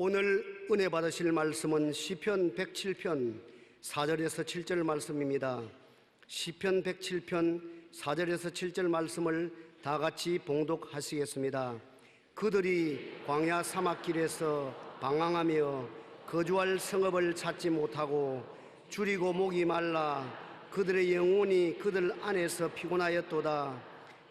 오늘 은혜 받으실 말씀은 시편 107편 4절에서 7절 말씀입니다. 시편 107편 4절에서 7절 말씀을 다 같이 봉독하시겠습니다. 그들이 광야 사막길에서 방황하며 거주할 성읍을 찾지 못하고 줄이고 목이 말라 그들의 영혼이 그들 안에서 피곤하였도다.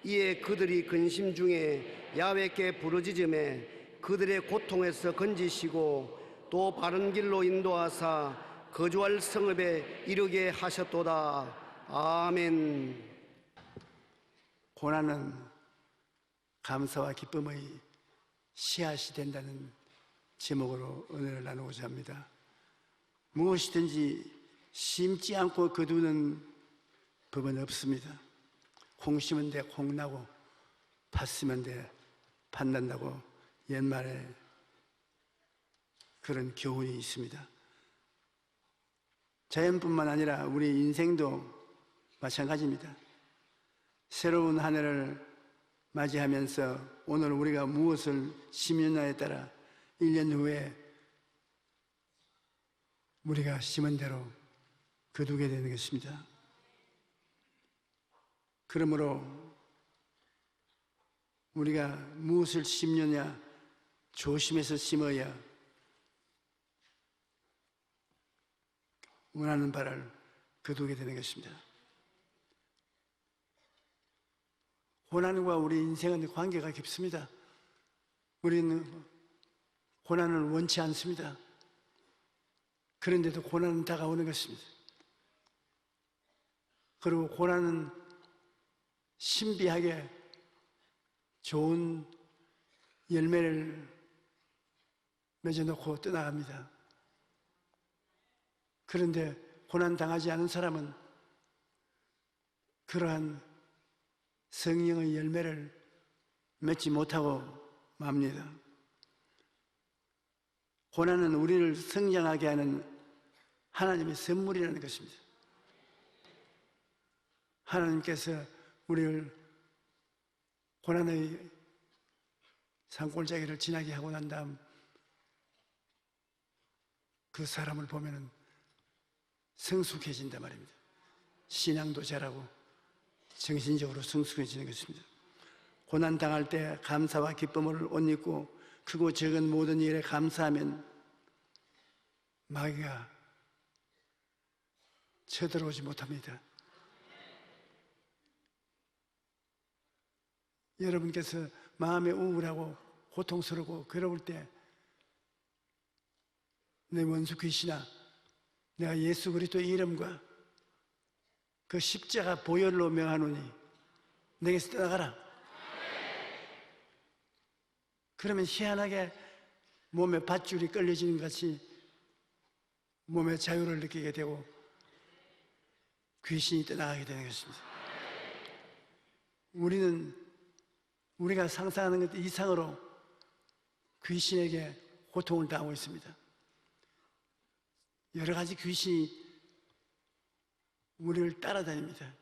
이에 그들이 근심 중에 야훼께 부르짖음에 그들의 고통에서 건지시고 또 바른 길로 인도하사 거주할 성읍에 이르게 하셨도다. 아멘. 고난은 감사와 기쁨의 씨앗이 된다는 제목으로 은혜를 나누고자 합니다. 무엇이든지 심지 않고 거두는 법은 없습니다. 콩 심은 데 콩 나고 팥 심은 데 팥 난다고 옛말에 그런 교훈이 있습니다. 자연뿐만 아니라 우리 인생도 마찬가지입니다. 새로운 한 해를 맞이하면서 오늘 우리가 무엇을 심느냐에 따라 1년 후에 우리가 심은 대로 거두게 되는 것입니다. 그러므로 우리가 무엇을 심느냐 조심해서 심어야 원하는 바를 거두게 되는 것입니다. 고난과 우리 인생은 관계가 깊습니다. 우리는 고난을 원치 않습니다. 그런데도 고난은 다가오는 것입니다. 그리고 고난은 신비하게 좋은 열매를 맺어놓고 떠나갑니다. 그런데 고난 당하지 않은 사람은 그러한 성령의 열매를 맺지 못하고 맙니다. 고난은 우리를 성장하게 하는 하나님의 선물이라는 것입니다. 하나님께서 우리를 고난의 산골짜기를 지나게 하고 난 다음 그 사람을 보면은 성숙해진단 말입니다. 신앙도 자라고 정신적으로 성숙해지는 것입니다. 고난 당할 때 감사와 기쁨을 옷 입고 크고 적은 모든 일에 감사하면 마귀가 쳐들어오지 못합니다. 여러분께서 마음에 우울하고 고통스럽고 괴로울 때 내 원수 귀신아, 내가 예수 그리스도의 이름과 그 십자가 보혈로 명하노니 내게서 떠나가라. 그러면 희한하게 몸에 밧줄이 끌려지는 것 같이 몸의 자유를 느끼게 되고 귀신이 떠나가게 되는 것입니다. 우리가 상상하는 것 이상으로 귀신에게 고통을 당하고 있습니다. 여러 가지 귀신이 우리를 따라다닙니다.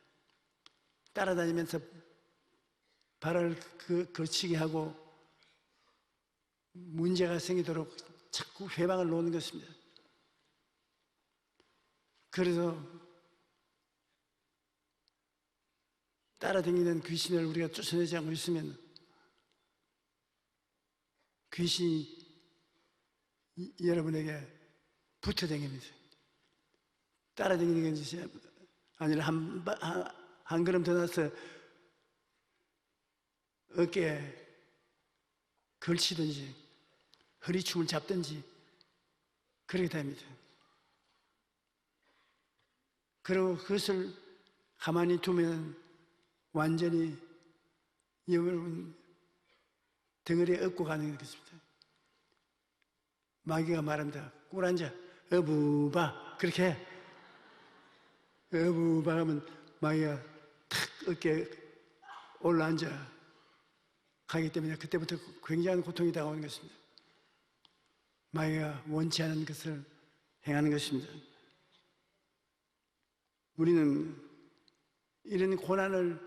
따라다니면서 발을 거치게 하고 문제가 생기도록 자꾸 회방을 놓는 것입니다. 그래서 따라다니는 귀신을 우리가 쫓아내지 않고 있으면 귀신이 여러분에게 붙어다닙니다. 따라다니는 것이 아니라 한 걸음 더 나서 어깨에 걸치든지 허리춤을 잡든지 그렇게 됩니다. 그리고 그것을 가만히 두면 완전히 여러분 덩어리에 업고 가는 것입니다. 마귀가 말한다. 꿀앉아. 어부바. 그렇게 해. 어부바 하면 마귀가 탁 어깨에 올라앉아 가기 때문에 그때부터 굉장한 고통이 다가오는 것입니다. 마귀가 원치 않은 것을 행하는 것입니다. 우리는 이런 고난을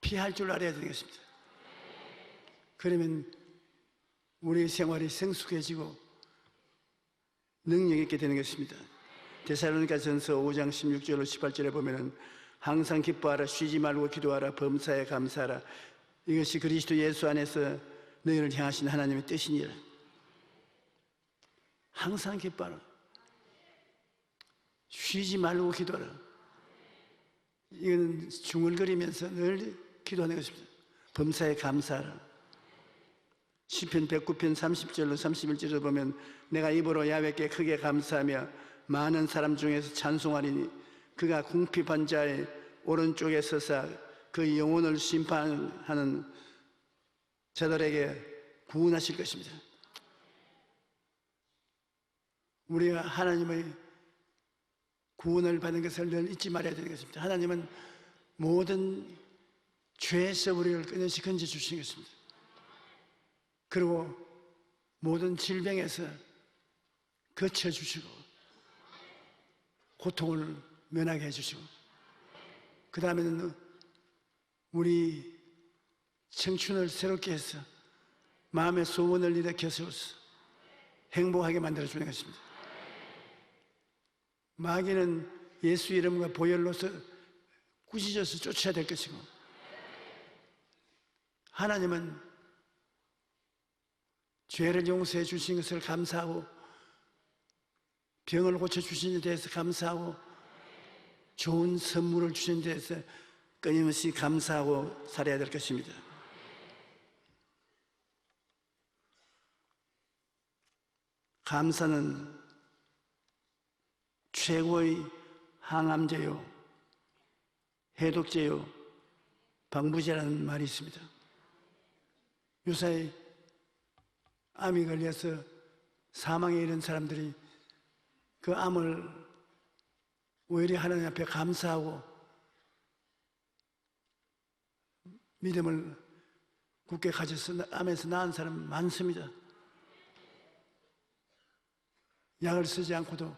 피할 줄 알아야 되는 것입니다. 그러면 우리의 생활이 성숙해지고 능력 있게 되는 것입니다. 데살로니가전서 5장 16절로 18절에 보면은 항상 기뻐하라, 쉬지 말고 기도하라, 범사에 감사하라. 이것이 그리스도 예수 안에서 너희를 향하신 하나님의 뜻이니라. 항상 기뻐하라, 쉬지 말고 기도하라. 이건 중얼거리면서 늘 기도하는 것입니다. 범사에 감사하라. 시편 109편 30절로 31절을 보면 내가 입으로 야훼께 크게 감사하며 많은 사람 중에서 찬송하리니 그가 궁핍한 자의 오른쪽에 서사 그 영혼을 심판하는 자들에게 구원하실 것입니다. 우리가 하나님의 구원을 받는 것을 늘 잊지 말아야 되는 것입니다. 하나님은 모든 죄에서 우리를 끊임없이 건져주신 것입니다. 그리고 모든 질병에서 거쳐주시고 고통을 면하게 해주시고, 그 다음에는 우리 청춘을 새롭게 해서 마음의 소원을 일으켜서 행복하게 만들어주는 것입니다. 마귀는 예수 이름과 보혈로서 꾸짖어서 쫓아야 될 것이고, 하나님은 죄를 용서해 주신 것을 감사하고 병을 고쳐주신 데 대해서 감사하고 좋은 선물을 주신 데 대해서 끊임없이 감사하고 살아야 될 것입니다. 감사는 최고의 항암제요, 해독제요, 방부제라는 말이 있습니다. 요새 암이 걸려서 사망에 이른 사람들이 그 암을 오히려 하나님 앞에 감사하고 믿음을 굳게 가져서 암에서 나은 사람 많습니다. 약을 쓰지 않고도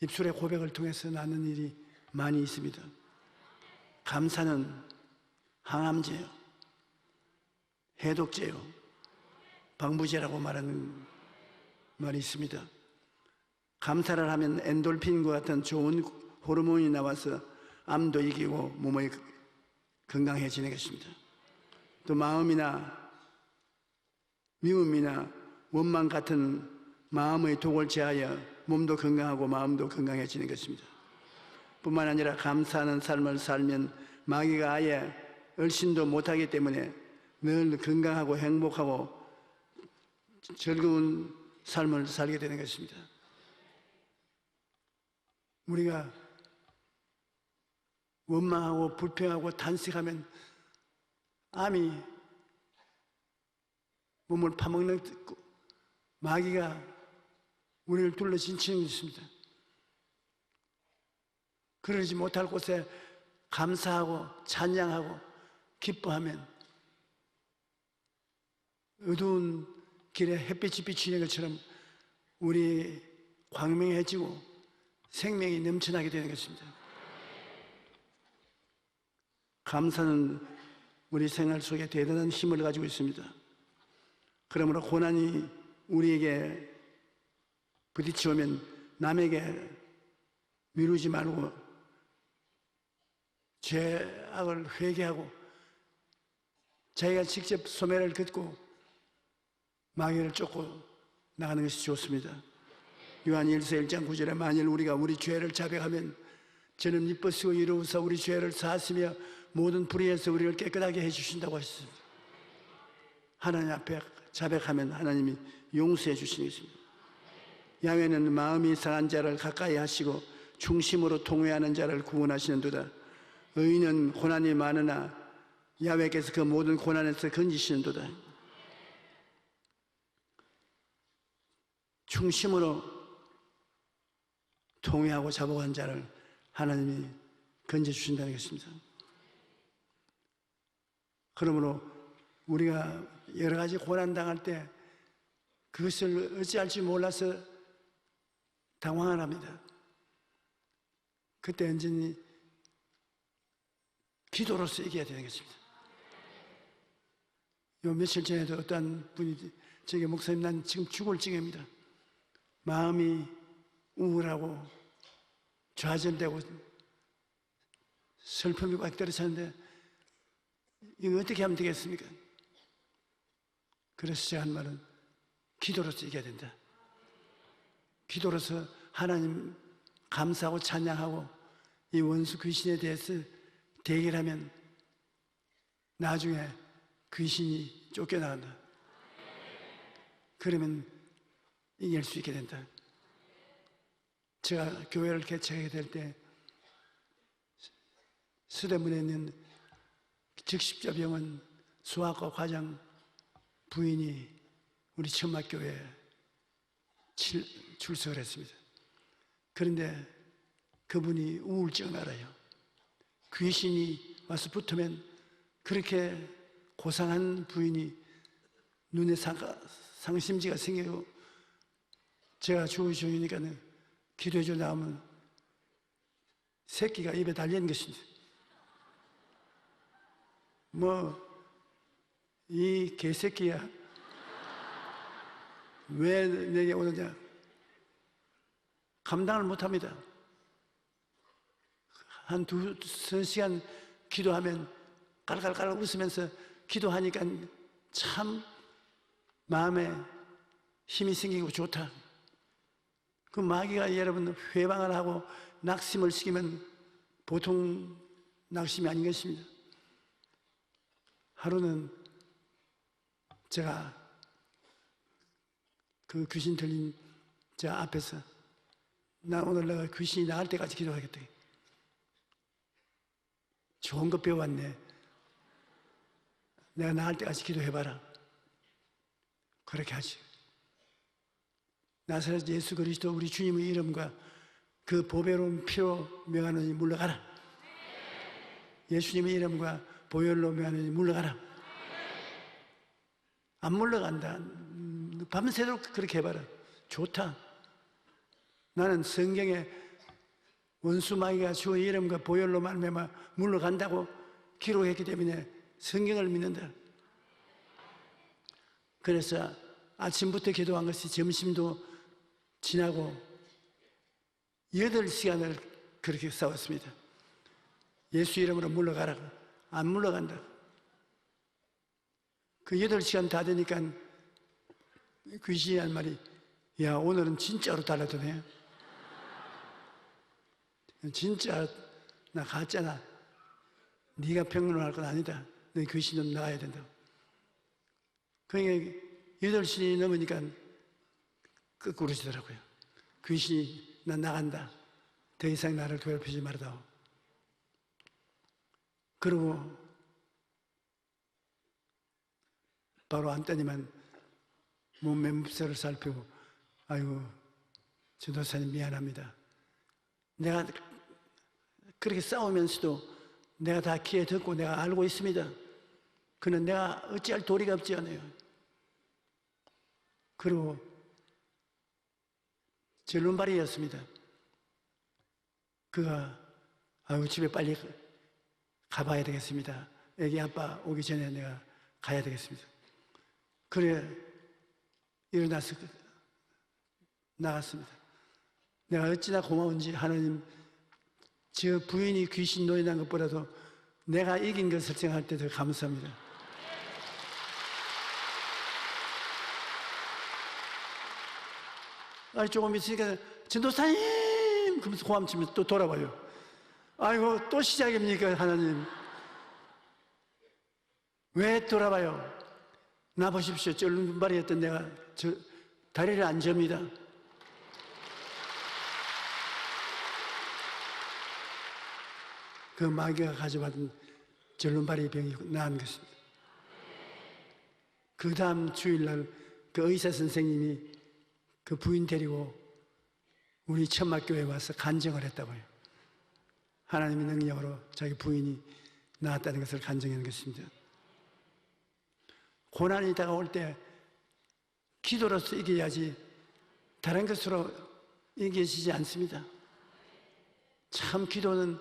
입술의 고백을 통해서 낫는 일이 많이 있습니다. 감사는 항암제요, 해독제요, 방부제라고 말하는 말이 있습니다. 감사를 하면 엔돌핀과 같은 좋은 호르몬이 나와서 암도 이기고 몸이 건강해지는 것입니다. 또 마음이나 미움이나 원망 같은 마음의 독을 제하여 몸도 건강하고 마음도 건강해지는 것입니다. 뿐만 아니라 감사하는 삶을 살면 마귀가 아예 얼씬도 못하기 때문에 늘 건강하고 행복하고 즐거운 삶을 살게 되는 것입니다. 우리가 원망하고 불평하고 탄식하면 암이 몸을 파먹는 마귀가 우리를 둘러 진치는 것입니다. 그러지 못할 곳에 감사하고 찬양하고 기뻐하면 어두운 길에 햇빛이 비치는 것처럼 우리 광명해지고 생명이 넘쳐나게 되는 것입니다. 감사는 우리 생활 속에 대단한 힘을 가지고 있습니다. 그러므로 고난이 우리에게 부딪혀오면 남에게 미루지 말고 죄악을 회개하고 자기가 직접 소매를 긋고 마귀를 쫓고 나가는 것이 좋습니다. 요한 1서 1장 9절에 만일 우리가 우리 죄를 자백하면 저는 이쁘시고 이로우사 우리 죄를 사하시며 모든 불의에서 우리를 깨끗하게 해주신다고 하셨습니다. 하나님 앞에 자백하면 하나님이 용서해 주시는 것입니다. 야훼는 마음이 상한 자를 가까이 하시고 중심으로 통회하는 자를 구원하시는도다. 의인은 고난이 많으나 야훼께서 그 모든 고난에서 건지시는도다. 중심으로 통회하고 자복한 자를 하나님이 건져주신다는 것입니다. 그러므로 우리가 여러 가지 고난당할 때 그것을 어찌할 줄 몰라서 당황을 합니다. 그때 언제니 기도로서 이겨야 되는 것입니다. 요 며칠 전에도 어떤 분이 저에게 목사님 난 지금 죽을 지경입니다. 마음이 우울하고 좌절되고 슬픔이 꽉 들어찼는데 이거 어떻게 하면 되겠습니까? 그래서 제가 한 말은 기도로서 이겨야 된다. 기도로서 하나님 감사하고 찬양하고 이 원수 귀신에 대해서 대결하면 나중에 귀신이 쫓겨나간다. 그러면 이길 수 있게 된다. 제가 교회를 개척하게 될 때 서대문에 있는 즉십자병원 수학과 과장 부인이 우리 천막교회에 출석을 했습니다. 그런데 그분이 우울증을 알아요. 귀신이 와서 붙으면 그렇게 고상한 부인이 눈에 상심지가 생기고 제가 주의니까는 기도해줘 나오면 새끼가 입에 달리는 것입니다. 이 개새끼야. 왜 내게 오느냐? 감당을 못합니다. 한 두세 시간 기도하면 깔깔깔 웃으면서 기도하니까 참 마음에 힘이 생기고 좋다. 그 마귀가 여러분 회방을 하고 낙심을 시키면 보통 낙심이 아닌 것입니다. 하루는 제가 그 귀신 들린 제 앞에서 나 오늘 내가 귀신이 나갈 때까지 기도하겠다. 좋은 거 배워왔네. 내가 나갈 때까지 기도해봐라. 그렇게 하지. 나사렛 예수 그리스도 우리 주님의 이름과 그 보배로운 피로 명하노니 물러가라. 예수님의 이름과 보혈로 명하노니 물러가라. 안 물러간다. 밤새도록 그렇게 해봐라. 좋다. 나는 성경에 원수 마귀가 주의 이름과 보혈로 말미암아 물러간다고 기록했기 때문에 성경을 믿는다. 그래서 아침부터 기도한 것이 점심도 지나고 8시간을 그렇게 싸웠습니다. 예수 이름으로 물러가라. 안 물러간다. 그 8시간 다 되니까 귀신이 한 말이, 야, 오늘은 진짜로 달라드네. 진짜 나 가짜나. 네가 평론할 건 아니다. 너 귀신은 나가야 된다. 그러니까 8시 넘으니까 거꾸로지더라고요. 귀신이 나 나간다. 더 이상 나를 괴롭히지 말아다오. 그리고 바로 앉더니만 몸매 몹새를 살피고, 아이고 전도사님 미안합니다. 내가 그렇게 싸우면서도 내가 다 귀에 듣고 내가 알고 있습니다. 그는 내가 어찌할 도리가 없지 않아요. 그리고 절름발이였습니다. 그가 아유 집에 빨리 가봐야 되겠습니다. 애기 아빠 오기 전에 내가 가야 되겠습니다. 그래 일어나서 나갔습니다. 내가 어찌나 고마운지 하나님, 저 부인이 귀신 노인한 것보다도 내가 이긴 것을 생각할 때 더 감사합니다. 조금 있으니까 전도사님 그러면서 고함치면서 또 돌아봐요. 아이고 또 시작입니까 하나님. 왜 돌아봐요? 나 보십시오. 쫄른발이었던 내가 다리를 안 접니다. 그 마귀가 가져받은 절름발이 병이 나은 것입니다. 그 다음 주일날 그 의사 선생님이 그 부인 데리고 우리 천막교회에 와서 간증을 했다고요. 하나님의 능력으로 자기 부인이 나았다는 것을 간증하는 것입니다. 고난이 다가올 때 기도로서 이겨야지 다른 것으로 이겨지지 않습니다. 참 기도는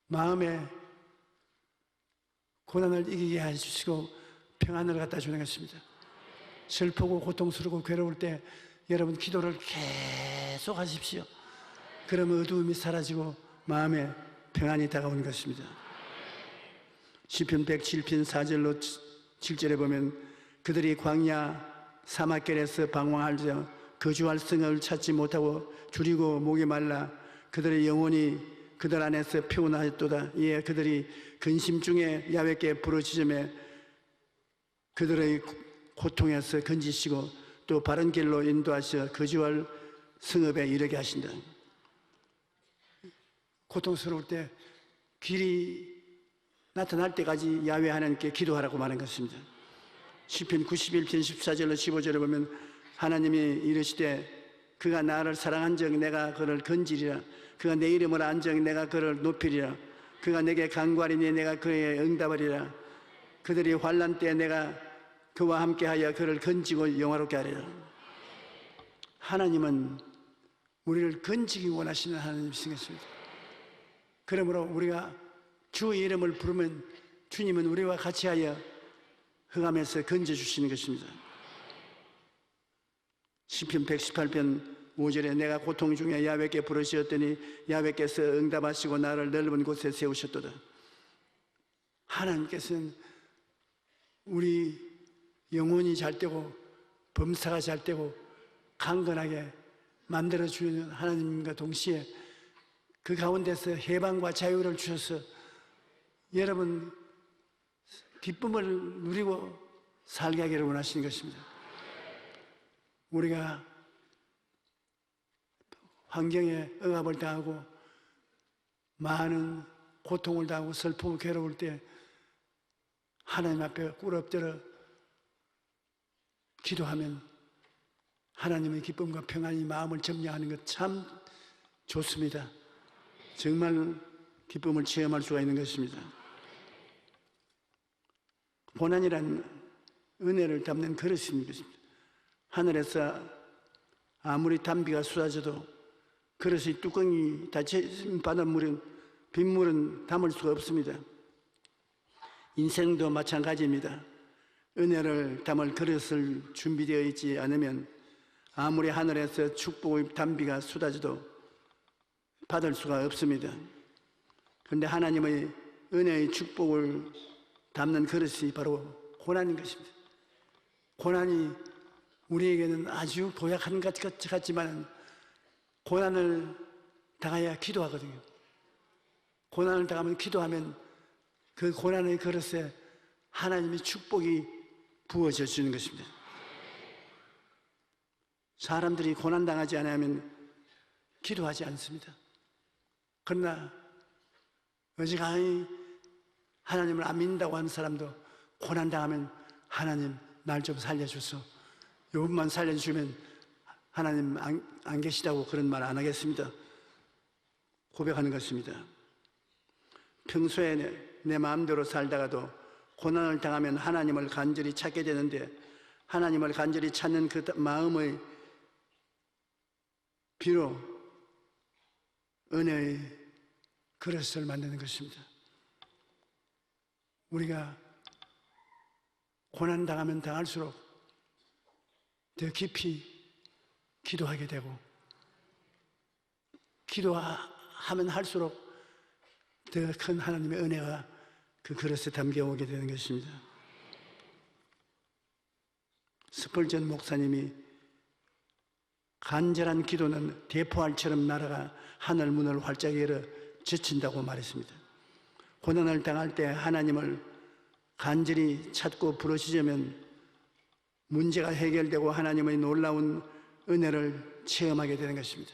마음에 고난을 이기게 해주시고 평안을 갖다 주는 것입니다. 슬프고 고통스럽고 괴로울 때 여러분 기도를 계속 하십시오. 그러면 어두움이 사라지고 마음에 평안이 다가오는 것입니다. 시편 107편 4절로 7절에 보면 그들이 광야 사막길에서 방황하며 거주할 성을 찾지 못하고 줄이고 목이 말라 그들의 영혼이 그들 안에서 피곤하였도다. 이에 그들이 근심 중에 야훼께 부르짖으며 그들의 고통에서 건지시고 또 바른 길로 인도하셔 거주할 성읍에 이르게 하신다. 고통스러울 때 길이 나타날 때까지 야훼 하나님께 기도하라고 말한 것입니다. 시편 91편 14절로 15절에 보면 하나님이 이르시되 그가 나를 사랑한즉 내가 그를 건지리라. 그가 내 이름을 안즉 내가 그를 높이리라. 그가 내게 간구하리니 내가 그에게 응답하리라. 그들이 환난 때 내가 그와 함께하여 그를 건지고 영화롭게 하리라. 하나님은 우리를 건지기 원하시는 하나님이신 것입니다. 그러므로 우리가 주의 이름을 부르면 주님은 우리와 같이하여 흑암에서 건져주시는 것입니다. 시편 118편 5절에 내가 고통 중에 야훼께 부르시었더니 야훼께서 응답하시고 나를 넓은 곳에 세우셨도다. 하나님께서는 우리 영혼이 잘 되고 범사가 잘 되고 강건하게 만들어주는 하나님과 동시에 그 가운데서 해방과 자유를 주셔서 여러분 기쁨을 누리고 살게 하기를 원하시는 것입니다. 우리가 환경에 억압을 당하고 많은 고통을 당하고 슬프고 괴로울 때 하나님 앞에 꿇어엎드려 기도하면 하나님의 기쁨과 평안이 마음을 점령하는 것 참 좋습니다. 정말 기쁨을 체험할 수가 있는 것입니다. 고난이란 은혜를 담는 그릇인 것입니다. 하늘에서 아무리 단비가 쏟아져도 그릇의 뚜껑이 닫힌 바닷물은 빗물은 담을 수가 없습니다. 인생도 마찬가지입니다. 은혜를 담을 그릇을 준비되어 있지 않으면 아무리 하늘에서 축복의 단비가 쏟아져도 받을 수가 없습니다. 그런데 하나님의 은혜의 축복을 담는 그릇이 바로 고난인 것입니다. 고난이 우리에게는 아주 고약한 것 같지만 고난을 당해야 기도하거든요. 고난을 당하면 기도하면 그 고난의 그릇에 하나님의 축복이 부어져 주는 것입니다. 사람들이 고난당하지 않으면 기도하지 않습니다. 그러나 어지간히 하나님을 안 믿는다고 하는 사람도 고난당하면 하나님 날 좀 살려줘서 요것만 살려주면 하나님 안 계시다고 그런 말 안 하겠습니다. 고백하는 것입니다. 평소에 내 마음대로 살다가도 고난을 당하면 하나님을 간절히 찾게 되는데 하나님을 간절히 찾는 그 마음의 비로 은혜의 그릇을 만드는 것입니다. 우리가 고난당하면 당할수록 더 깊이 기도하게 되고 기도하면 할수록 더 큰 하나님의 은혜가 그 그릇에 담겨오게 되는 것입니다. 스펄전 목사님이 간절한 기도는 대포알처럼 날아가 하늘 문을 활짝 열어 젖힌다고 말했습니다. 고난을 당할 때 하나님을 간절히 찾고 부르시자면 문제가 해결되고 하나님의 놀라운 은혜를 체험하게 되는 것입니다.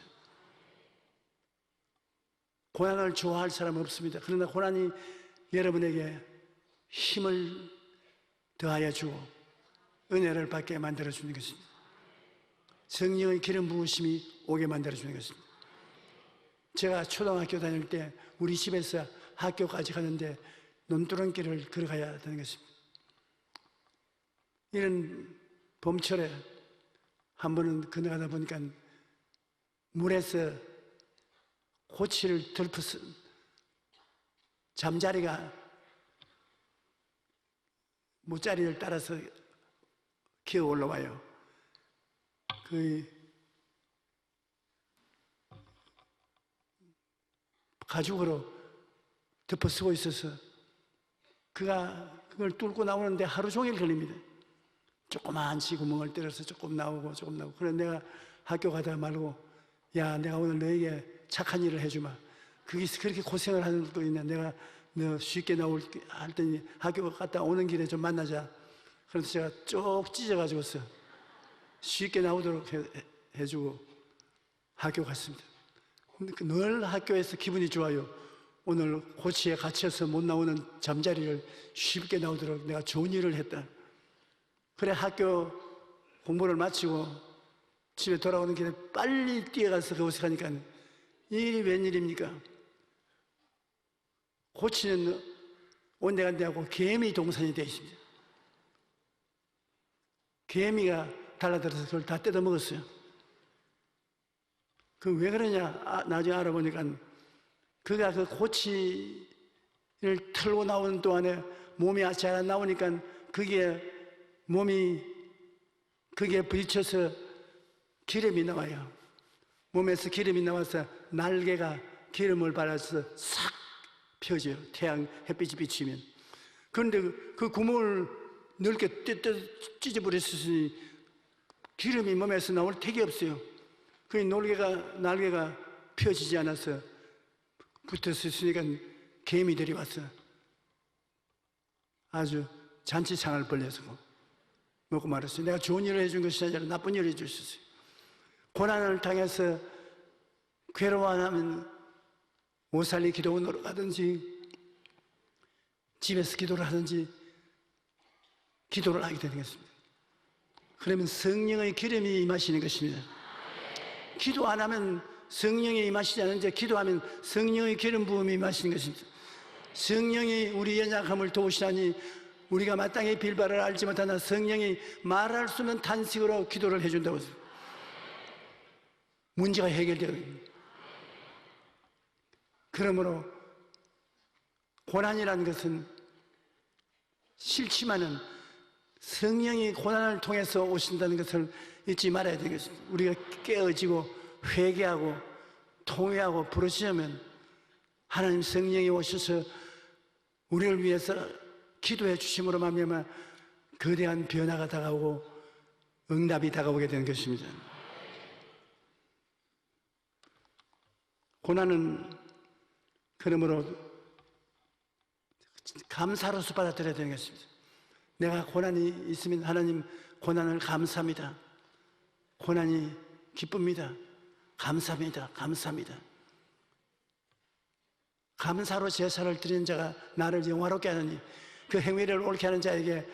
고난을 좋아할 사람은 없습니다. 그러나 고난이 여러분에게 힘을 더하여 주고 은혜를 받게 만들어주는 것입니다. 성령의 기름 부으심이 오게 만들어주는 것입니다. 제가 초등학교 다닐 때 우리 집에서 학교까지 가는데 논두렁길을 걸어가야 되는 것입니다. 이런 봄철에 한 번은 건너가다 보니까 물에서 고치를 덜퍼서 잠자리가 모짜리를 따라서 기어 올라와요. 그 가죽으로 덮어 쓰고 있어서 그걸 뚫고 나오는데 하루 종일 걸립니다. 조그만 구멍을 때려서 조금 나오고 조금 나오고. 그래서 내가 학교 가다가 말고, 야, 내가 오늘 너에게 착한 일을 해주마. 거기서 그렇게 고생을 하는 거 있냐. 내가 너 쉽게 나올게 했더니 학교 갔다 오는 길에 좀 만나자. 그래서 제가 쭉 찢어가지고서 쉽게 나오도록 해주고 학교 갔습니다. 근데 늘 학교에서 기분이 좋아요. 오늘 고치에 갇혀서 못 나오는 잠자리를 쉽게 나오도록 내가 좋은 일을 했다. 그래 학교 공부를 마치고 집에 돌아오는 길에 빨리 뛰어가서 그곳에 가니까 이게 웬일입니까? 고치는 온데간데 하고 개미 동산이 되어 있습니다. 개미가 달라들어서 그걸 다 뜯어 먹었어요. 그 왜 그러냐? 나중에 알아보니까 그가 그 고치를 털고 나오는 동안에 몸이 잘 안 나오니까 거기에 부딪혀서 기름이 나와요. 몸에서 기름이 나와서 날개가 기름을 발라서 싹 펴져요. 태양 햇빛이 비치면. 그런데 그 구멍을 넓게 찢어버렸으니 기름이 몸에서 나올 택이 없어요. 그 날개가 펴지지 않아서 붙어서 있으니까 개미들이 와서 아주 잔치상을 벌려서 먹고 말았어요. 내가 좋은 일을 해준 것이 아니라 나쁜 일을 해주셨어요. 고난을 당해서 괴로워하면 오살리 기도원으로 가든지 집에서 기도를 하든지 기도를 하게 되는 것입니다. 그러면 성령의 기름이 임하시는 것입니다. 기도 안 하면 성령이 임하시지 않는데 기도하면 성령의 기름 부음이 임하시는 것입니다. 성령이 우리 연약함을 도우시나니 우리가 마땅히 빌바를 알지 못하나 성령이 말할 수 없는 탄식으로 기도를 해준다고 했습니다. 문제가 해결되어요. 그러므로 고난이라는 것은 싫지만은 성령이 고난을 통해서 오신다는 것을 잊지 말아야 되겠습니다. 우리가 깨어지고 회개하고 통회하고 부르시면 하나님 성령이 오셔서 우리를 위해서 기도해 주심으로 말미암아 거대한 변화가 다가오고 응답이 다가오게 되는 것입니다. 고난은 그러므로 감사로서 받아들여야 되는 것입니다. 내가 고난이 있으면 하나님 고난을 감사합니다. 고난이 기쁩니다. 감사합니다. 감사합니다. 감사로 제사를 드리는 자가 나를 영화롭게 하느니 그 행위를 옳게 하는 자에게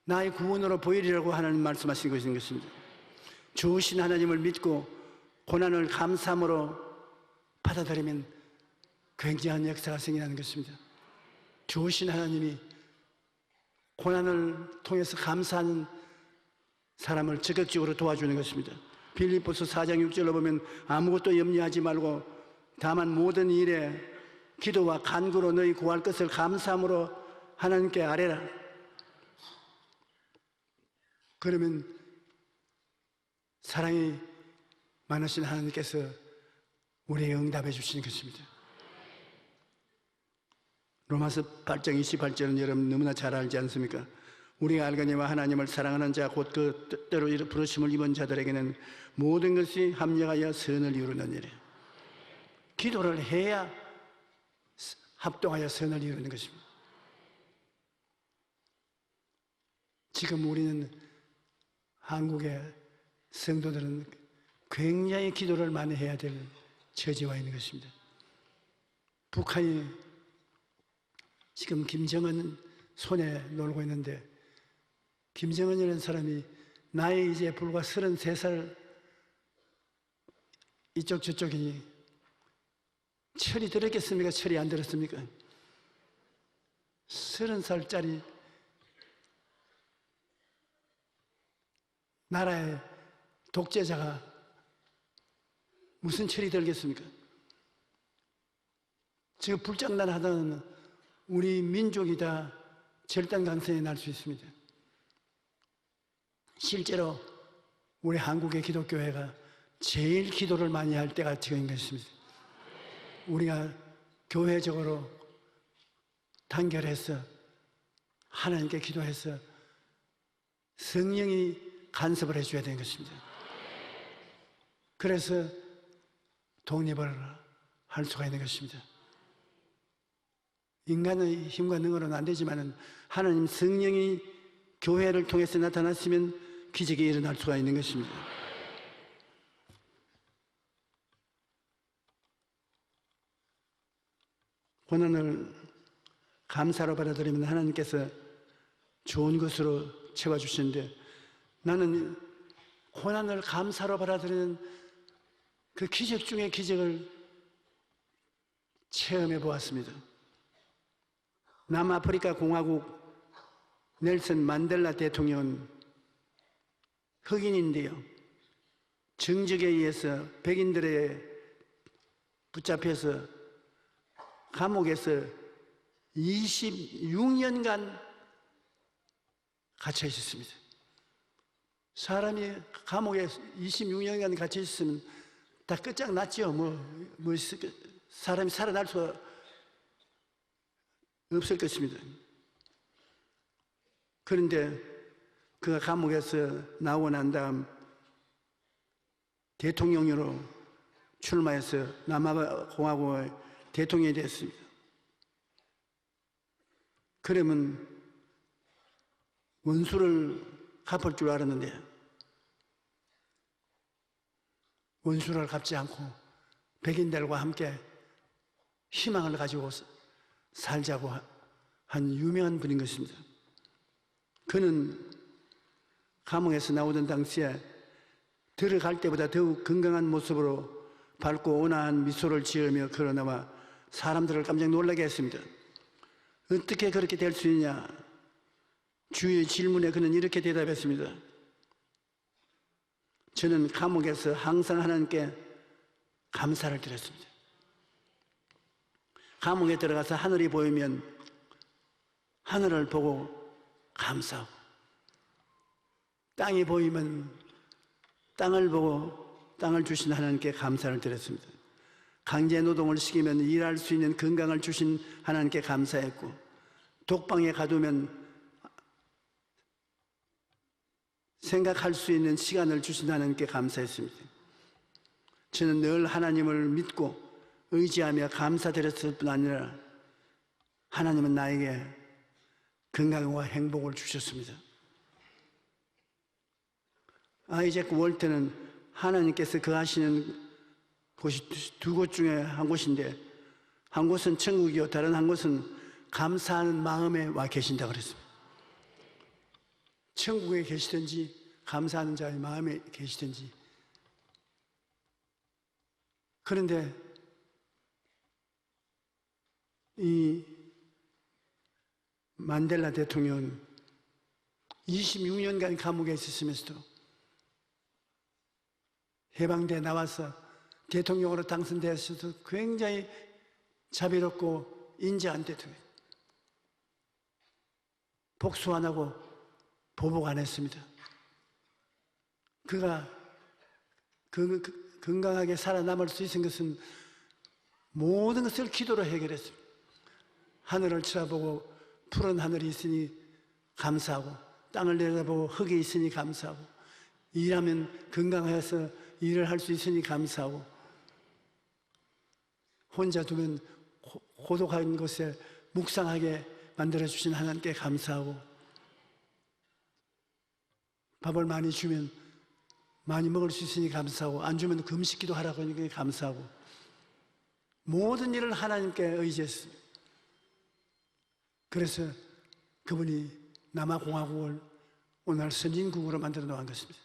나의 구원으로 보이리라고 하나님 말씀하신 것입니다. 주신 하나님을 믿고 고난을 감사함으로 받아들이면 굉장한 역사가 생기는 것입니다. 주신 하나님이 고난을 통해서 감사하는 사람을 적극적으로 도와주는 것입니다. 빌립보서 4장 6절로 보면 아무것도 염려하지 말고 다만 모든 일에 기도와 간구로 너희 구할 것을 감사함으로 하나님께 아뢰라. 그러면 사랑이 많으신 하나님께서 우리에게 응답해 주시는 것입니다. 로마서 8장 28절은 여러분 너무나 잘 알지 않습니까? 우리가 알거니와 하나님을 사랑하는 자 곧 그 뜻대로 부르심을 입은 자들에게는 모든 것이 합력하여 선을 이루느니라. 기도를 해야 합동하여 선을 이루는 것입니다. 지금 우리는 한국의 성도들은 굉장히 기도를 많이 해야 될 처지와 있는 것입니다. 북한이 지금 김정은 손에 놀고 있는데 김정은이라는 사람이 나이 이제 불과 33살 이쪽 저쪽이니 철이 들었겠습니까? 철이 안 들었습니까? 30살짜리 나라의 독재자가 무슨 철이 들겠습니까? 지금 불장난하다는 우리 민족이 다 절단강성에 날 수 있습니다. 실제로 우리 한국의 기독교회가 제일 기도를 많이 할 때가 지금인 것입니다. 우리가 교회적으로 단결해서 하나님께 기도해서 성령이 간섭을 해줘야 되는 것입니다. 그래서 독립을 할 수가 있는 것입니다. 인간의 힘과 능력으로는 안 되지만 하나님 성령이 교회를 통해서 나타났으면 기적이 일어날 수가 있는 것입니다. 고난을 감사로 받아들이면 하나님께서 좋은 것으로 채워주시는데, 나는 고난을 감사로 받아들이는 그 기적 중의 기적을 체험해 보았습니다. 남아프리카 공화국 넬슨 만델라 대통령은 흑인인데요, 정적에 의해서 백인들에 붙잡혀서 감옥에서 26년간 갇혀 있었습니다. 사람이 감옥에 26년간 갇혀 있으면 다 끝장났죠. 사람이 살아날 수가 없을 것입니다. 그런데 그가 감옥에서 나오고 난 다음 대통령으로 출마해서 남아공화국의 대통령이 됐습니다. 그러면 원수를 갚을 줄 알았는데 원수를 갚지 않고 백인들과 함께 희망을 가지고 살자고 한 유명한 분인 것입니다. 그는 감옥에서 나오던 당시에 들어갈 때보다 더욱 건강한 모습으로 밝고 온화한 미소를 지으며 걸어나와 사람들을 깜짝 놀라게 했습니다. 어떻게 그렇게 될 수 있냐? 주의 질문에 그는 이렇게 대답했습니다. 저는 감옥에서 항상 하나님께 감사를 드렸습니다. 감옥에 들어가서 하늘이 보이면 하늘을 보고 감사하고, 땅이 보이면 땅을 보고 땅을 주신 하나님께 감사를 드렸습니다. 강제 노동을 시키면 일할 수 있는 건강을 주신 하나님께 감사했고, 독방에 가두면 생각할 수 있는 시간을 주신 하나님께 감사했습니다. 저는 늘 하나님을 믿고 의지하며 감사드렸을 뿐 아니라 하나님은 나에게 건강과 행복을 주셨습니다. 아이제크 월트는 하나님께서 거하시는 곳이 두 곳 중에 한 곳인데, 한 곳은 천국이요 다른 한 곳은 감사하는 마음에 와 계신다고 그랬습니다. 천국에 계시든지 감사하는 자의 마음에 계시든지. 그런데 이 만델라 대통령은 26년간 감옥에 있었으면서도 해방돼 나와서 대통령으로 당선되었어도 굉장히 자비롭고 인자한 대통령, 복수 안 하고 보복 안 했습니다. 그가 건강하게 살아남을 수 있는 것은 모든 것을 기도로 해결했습니다. 하늘을 쳐다보고 푸른 하늘이 있으니 감사하고, 땅을 내려다보고 흙이 있으니 감사하고, 일하면 건강해서 일을 할 수 있으니 감사하고, 혼자 두면 고독한 곳에 묵상하게 만들어주신 하나님께 감사하고, 밥을 많이 주면 많이 먹을 수 있으니 감사하고, 안 주면 금식기도 하라고 하니까 감사하고, 모든 일을 하나님께 의지했습니다. 그래서 그분이 남아공화국을 오늘 선진국으로 만들어 놓은 것입니다.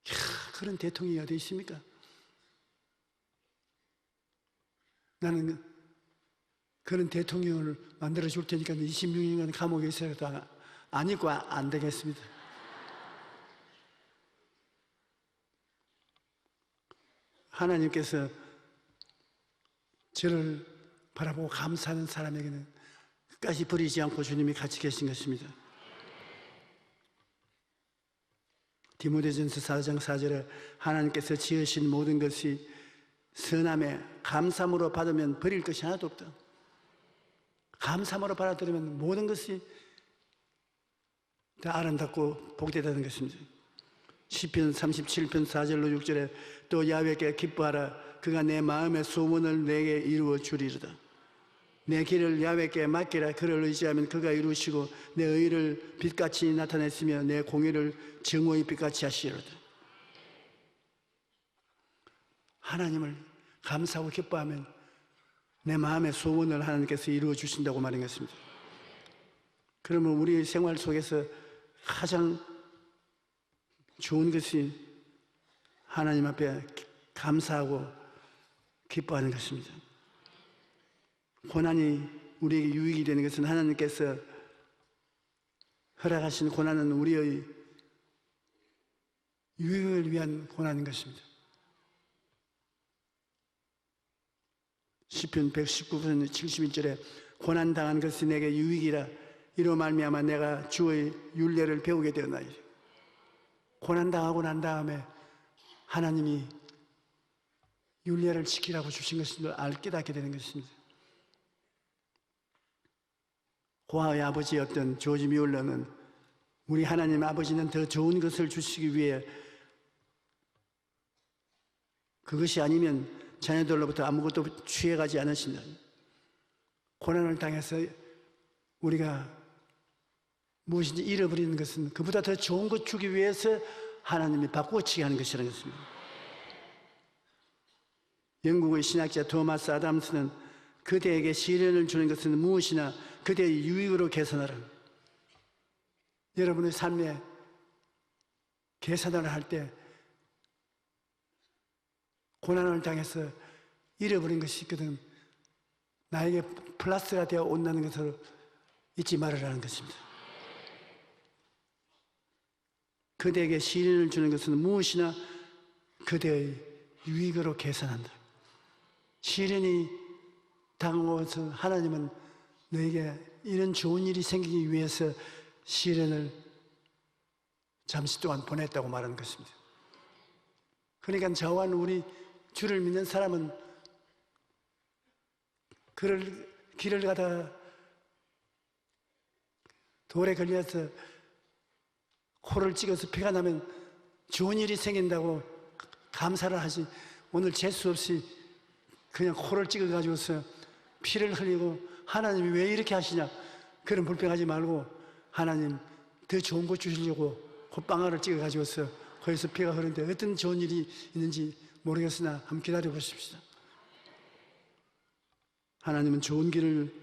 이야, 그런 대통령이 어디 있습니까? 나는 그런 대통령을 만들어 줄 테니까 26년간 감옥에 있어도 안 있고 안 되겠습니다. 하나님께서 저를 바라보고 감사하는 사람에게는 끝까지 버리지 않고 주님이 같이 계신 것입니다. 디모데전서 4장 4절에 하나님께서 지으신 모든 것이 선함에 감사함으로 받으면 버릴 것이 하나도 없다. 감사함으로 받아들이면 모든 것이 다 아름답고 복되다는 것입니다. 시편 37편 4절로 6절에 또 야훼께 기뻐하라. 그가 내 마음의 소원을 내게 이루어 주리로다. 내 길을 야훼께 맡기라. 그를 의지하면 그가 이루시고 내 의를 빛같이 나타냈으며 내 공의를 정오의 빛같이 하시리로다. 하나님을 감사하고 기뻐하면 내 마음의 소원을 하나님께서 이루어 주신다고 말한 것입니다. 그러면 우리 생활 속에서 가장 좋은 것이 하나님 앞에 감사하고 기뻐하는 것입니다. 고난이 우리에게 유익이 되는 것은 하나님께서 허락하신 고난은 우리의 유익을 위한 고난인 것입니다. 시편 119편 71절에 고난당한 것이 내게 유익이라. 이로 말미암아 내가 주의 율례를 배우게 되었나이다. 고난당하고 난 다음에 하나님이 율례를 지키라고 주신 것을 깨닫게 되는 것입니다. 고아의 아버지였던 조지 뮬러는 우리 하나님 아버지는 더 좋은 것을 주시기 위해 그것이 아니면 자녀들로부터 아무것도 취해가지 않으신다. 고난을 당해서 우리가 무엇인지 잃어버리는 것은 그보다 더 좋은 것 주기 위해서 하나님이 바꾸어치게 하는 것이라는 것입니다. 영국의 신학자 토마스 아담스는 그대에게 시련을 주는 것은 무엇이나 그대의 유익으로 계산하라. 여러분의 삶에 계산을 할 때 고난을 당해서 잃어버린 것이 있거든 나에게 플러스가 되어 온다는 것을 잊지 말으라는 것입니다. 그대에게 시련을 주는 것은 무엇이나 그대의 유익으로 계산한다. 시련이 당하고서 하나님은 너에게 이런 좋은 일이 생기기 위해서 시련을 잠시 동안 보냈다고 말하는 것입니다. 그러니까 저와 우리 주를 믿는 사람은 길을 가다가 돌에 걸려서 코를 찍어서 피가 나면 좋은 일이 생긴다고 감사를 하지, 오늘 재수 없이 그냥 코를 찍어가지고서 피를 흘리고 하나님이 왜 이렇게 하시냐 그런 불평하지 말고 하나님 더 좋은 거 주시려고 콧방아를 찍어가지고서 거기서 피가 흐르는데 어떤 좋은 일이 있는지 모르겠으나 한번 기다려 보십시다. 하나님은 좋은 길을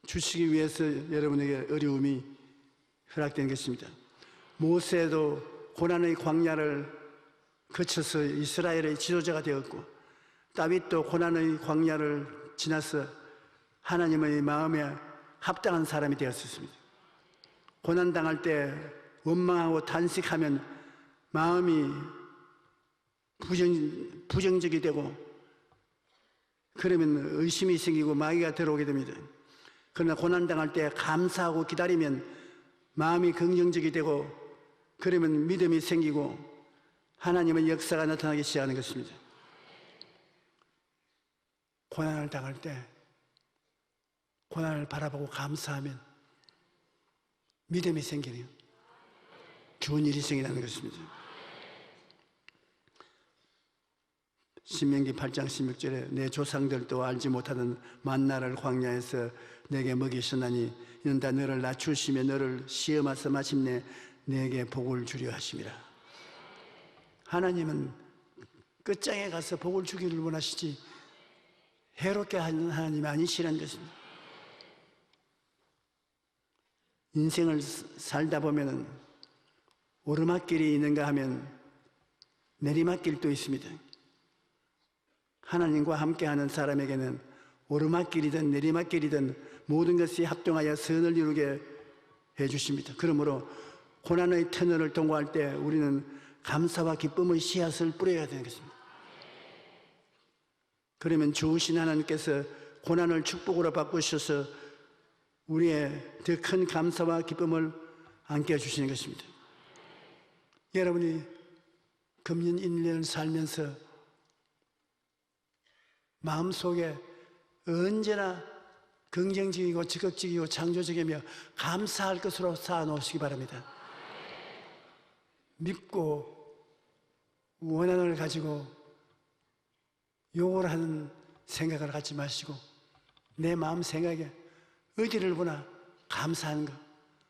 주시기 위해서 여러분에게 어려움이 허락된 것입니다. 모세도 고난의 광야를 거쳐서 이스라엘의 지도자가 되었고 다윗도 고난의 광야를 지나서 하나님의 마음에 합당한 사람이 되었습니다. 고난당할 때 원망하고 탄식하면 마음이 부정적이 되고 그러면 의심이 생기고 마귀가 들어오게 됩니다. 그러나 고난당할 때 감사하고 기다리면 마음이 긍정적이 되고 그러면 믿음이 생기고 하나님의 역사가 나타나기 시작하는 것입니다. 고난을 당할 때 고난을 바라보고 감사하면 믿음이 생기네요. 좋은 일이 생기는 것입니다. 신명기 8장 16절에 내 조상들도 알지 못하는 만나를 광야에서 내게 먹이셨나니 이는 다 너를 낮추시며 너를 시험하사 마침내 내게 복을 주려 하심이라. 하나님은 끝장에 가서 복을 주기를 원하시지 해롭게 하는 하나님이 아니시라는 것입니다. 인생을 살다 보면은 오르막길이 있는가 하면 내리막길도 있습니다. 하나님과 함께하는 사람에게는 오르막길이든 내리막길이든 모든 것이 합동하여 선을 이루게 해주십니다. 그러므로 고난의 터널을 통과할 때 우리는 감사와 기쁨의 씨앗을 뿌려야 되는 것입니다. 그러면 좋으신 하나님께서 고난을 축복으로 바꾸셔서 우리의 더 큰 감사와 기쁨을 안겨주시는 것입니다. 여러분이 금년 1년을 살면서 마음속에 언제나 긍정적이고 적극적이고 창조적이며 감사할 것으로 쌓아놓으시기 바랍니다. 믿고 원한을 가지고 욕을 하는 생각을 갖지 마시고 내 마음 생각에 어디를 보나 감사하는 것,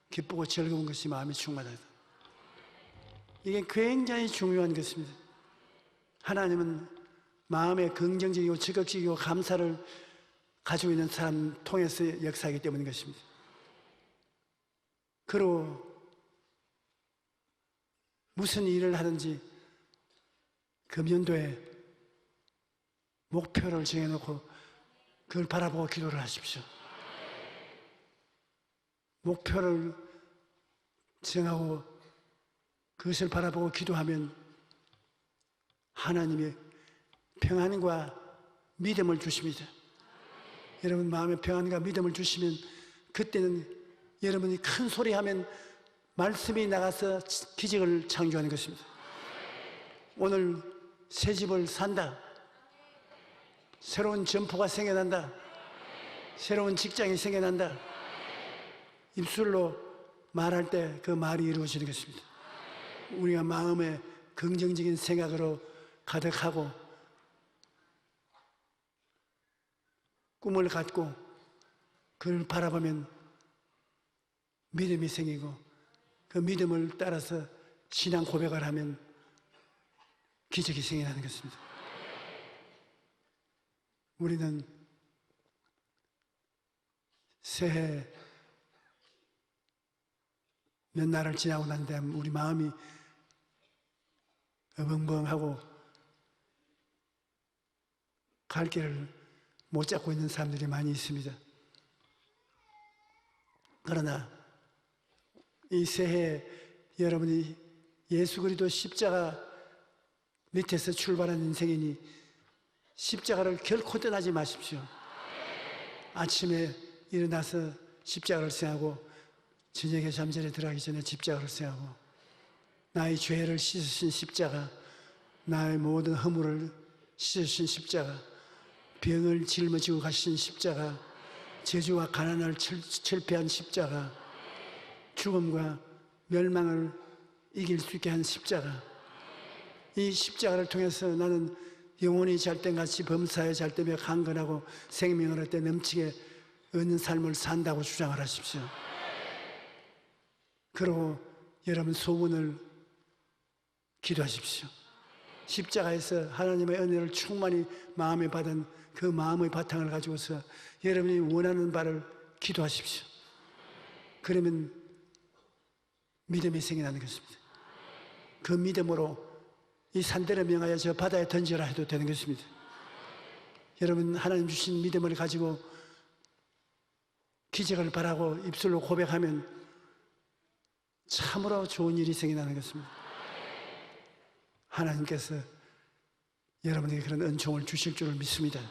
기쁘고 즐거운 것이 마음이 충만하다. 이게 굉장히 중요한 것입니다. 하나님은 마음에 긍정적이고 적극적이고 감사를 가지고 있는 사람 통해서 역사하기 때문인 것입니다. 그리고 무슨 일을 하든지 금년도에 목표를 정해놓고 그걸 바라보고 기도를 하십시오. 목표를 정하고 그것을 바라보고 기도하면 하나님의 평안과 믿음을 주십니다. 여러분 마음에 평안과 믿음을 주시면 그때는 여러분이 큰 소리하면 말씀이 나가서 기적을 창조하는 것입니다. 오늘 새 집을 산다. 새로운 점포가 생겨난다. 새로운 직장이 생겨난다. 입술로 말할 때 그 말이 이루어지는 것입니다. 우리가 마음에 긍정적인 생각으로 가득하고 꿈을 갖고 그를 바라보면 믿음이 생기고 그 믿음을 따라서 신앙 고백을 하면 기적이 생겨나는 것입니다. 우리는 새해 몇 날을 지나고 난 다음 우리 마음이 어벙벙하고 갈 길을 못 잡고 있는 사람들이 많이 있습니다. 그러나 이 새해 여러분이 예수 그리스도 십자가 밑에서 출발한 인생이니 십자가를 결코 떠나지 마십시오. 아침에 일어나서 십자가를 생각하고 저녁에 잠자리에 들어가기 전에 십자가를 생각하고 나의 죄를 씻으신 십자가, 나의 모든 허물을 씻으신 십자가, 병을 짊어지고 가신 십자가, 저주와 가난을 철폐한 십자가, 죽음과 멸망을 이길 수 있게 한 십자가, 이 십자가를 통해서 나는 영원히 잘된같이 범사에 잘되며 강건하고 생명을 얻되 넘치게 얻는 삶을 산다고 주장을 하십시오. 그리고 여러분 소원을 기도하십시오. 십자가에서 하나님의 은혜를 충만히 마음에 받은 그 마음의 바탕을 가지고서 여러분이 원하는 바를 기도하십시오. 그러면 믿음이 생겨나는 것입니다. 그 믿음으로 이 산들을 명하여 저 바다에 던지라 해도 되는 것입니다. 여러분 하나님 주신 믿음을 가지고 기적을 바라고 입술로 고백하면 참으로 좋은 일이 생겨나는 것입니다. 하나님께서 여러분에게 그런 은총을 주실 줄을 믿습니다.